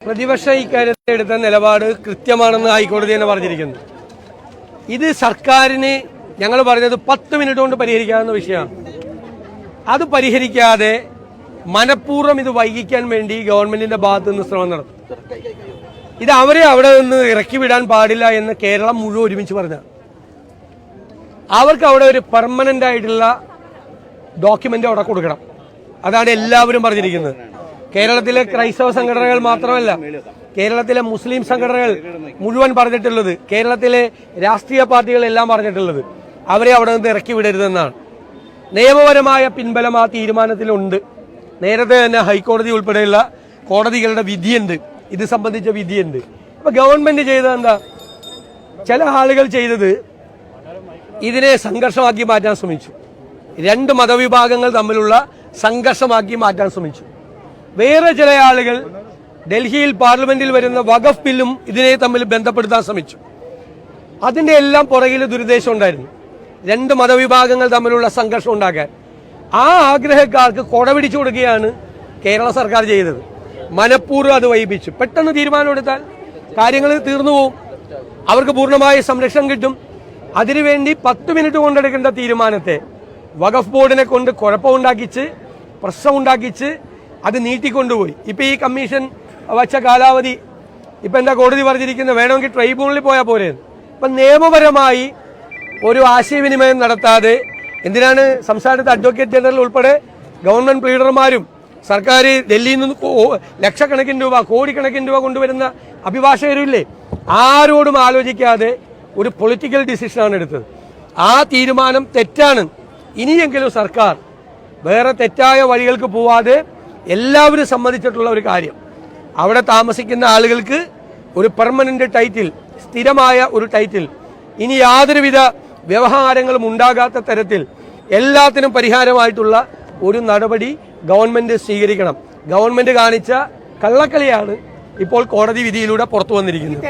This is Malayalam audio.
പ്രതിപക്ഷം ഇക്കാര്യത്തിൽ എടുത്ത നിലപാട് കൃത്യമാണെന്ന് ഹൈക്കോടതി തന്നെ പറഞ്ഞിരിക്കുന്നു. ഇത് സർക്കാരിന് ഞങ്ങൾ പറഞ്ഞത് 10 മിനിറ്റ് കൊണ്ട് പരിഹരിക്കാവുന്ന വിഷയമാണ്. അത് പരിഹരിക്കാതെ മനഃപൂർവ്വം ഇത് വൈകിക്കാൻ വേണ്ടി ഗവൺമെന്റിന്റെ ഭാഗത്ത് നിന്ന് ശ്രമം നടത്തും. ഇത് അവരെ അവിടെ നിന്ന് ഇറക്കി വിടാൻ പാടില്ല എന്ന് കേരളം മുഴുവൻ ഒരുമിച്ച് പറഞ്ഞ അവർക്ക് അവിടെ ഒരു പെർമനന്റ് ആയിട്ടുള്ള ഡോക്യുമെന്റ് അവിടെ കൊടുക്കണം. അതാണ് എല്ലാവരും പറഞ്ഞിരിക്കുന്നത്. കേരളത്തിലെ ക്രൈസ്തവ സംഘടനകൾ മാത്രമല്ല, കേരളത്തിലെ മുസ്ലിം സംഘടനകൾ മുഴുവൻ പറഞ്ഞിട്ടുള്ളത്, കേരളത്തിലെ രാഷ്ട്രീയ പാർട്ടികളെല്ലാം പറഞ്ഞിട്ടുള്ളത് അവരെ അവിടെ നിന്ന് ഇറക്കി വിടരുതെന്നാണ്. നിയമപരമായ പിൻബലം ആ തീരുമാനത്തിലുണ്ട്. നേരത്തെ തന്നെ ഹൈക്കോടതി ഉൾപ്പെടെയുള്ള കോടതികളുടെ വിധിയുണ്ട്, ഇത് സംബന്ധിച്ച വിധിയുണ്ട്. അപ്പൊ ഗവൺമെന്റ് ചെയ്തത് എന്താ? ചില ആളുകൾ ചെയ്തത് ഇതിനെ സംഘർഷമാക്കി മാറ്റാൻ ശ്രമിച്ചു. രണ്ട് മതവിഭാഗങ്ങൾ തമ്മിലുള്ള സംഘർഷമാക്കി മാറ്റാൻ ശ്രമിച്ചു. വേറെ ചില ആളുകൾ ഡൽഹിയിൽ പാർലമെന്റിൽ വരുന്ന വഖഫ് ബില്ലും ഇതിനെ തമ്മിൽ ബന്ധപ്പെടുത്താൻ ശ്രമിച്ചു. അതിന്റെ എല്ലാം പുറകിൽ ദുരുദ്ദേശം ഉണ്ടായിരുന്നു, രണ്ട് മതവിഭാഗങ്ങൾ തമ്മിലുള്ള സംഘർഷം ഉണ്ടാക്കാൻ. ആ ആഗ്രഹക്കാർക്ക് കൊടപിടിച്ചു കൊടുക്കുകയാണ് കേരള സർക്കാർ ചെയ്തത്. മനഃപൂർവ്വം അത് വൈകിപ്പിച്ചു. പെട്ടെന്ന് തീരുമാനമെടുത്താൽ കാര്യങ്ങൾ തീർന്നു പോകും, അവർക്ക് പൂർണ്ണമായ സംരക്ഷണം കിട്ടും. അതിനുവേണ്ടി 10 മിനിറ്റ് കൊണ്ടെടുക്കേണ്ട തീരുമാനത്തെ വഖഫ് ബോർഡിനെ കൊണ്ട് കുഴപ്പമുണ്ടാക്കിച്ച്, പ്രശ്നമുണ്ടാക്കിച്ച് അത് നീട്ടിക്കൊണ്ടുപോയി. ഇപ്പൊ ഈ കമ്മീഷൻ വച്ച കാലാവധി ഇപ്പൊ എന്താ കോടതി പറഞ്ഞിരിക്കുന്നത്? വേണമെങ്കിൽ ട്രൈബ്യൂണലിൽ പോയാൽ പോരെ. ഇപ്പൊ നിയമപരമായി ഒരു ആശയവിനിമയം നടത്താതെ എന്തിനാണ് സംസ്ഥാനത്തെ അഡ്വക്കേറ്റ് ജനറൽ ഉൾപ്പെടെ ഗവൺമെന്റ് പ്ലീഡർമാരും സർക്കാർ ഡൽഹിയിൽ നിന്ന് ലക്ഷക്കണക്കിന് രൂപ, കോടിക്കണക്കിന് രൂപ കൊണ്ടുവരുന്ന അഭിഭാഷകരുമില്ലേ, ആരോടും ആലോചിക്കാതെ ഒരു പൊളിറ്റിക്കൽ ഡിസിഷനാണ് എടുത്തത്. ആ തീരുമാനം തെറ്റാണ്. ഇനിയെങ്കിലും സർക്കാർ വേറെ തെറ്റായ വഴികൾക്ക് പോവാതെ എല്ലാവരും സമ്മതിച്ചിട്ടുള്ള ഒരു കാര്യം, അവിടെ താമസിക്കുന്ന ആളുകൾക്ക് ഒരു പെർമനന്റ് ടൈറ്റിൽ, സ്ഥിരമായ ഒരു ടൈറ്റിൽ, ഇനി യാതൊരുവിധ വ്യവഹാരങ്ങളും ഉണ്ടാകാത്ത തരത്തിൽ എല്ലാത്തിനും പരിഹാരമായിട്ടുള്ള ഒരു നടപടി ഗവൺമെന്റ് സ്വീകരിക്കണം. ഗവൺമെന്റ് കാണിച്ച കള്ളക്കളിയാണ് ഇപ്പോൾ കോടതി വിധിയിലൂടെ പുറത്തു വന്നിരിക്കുന്നത്.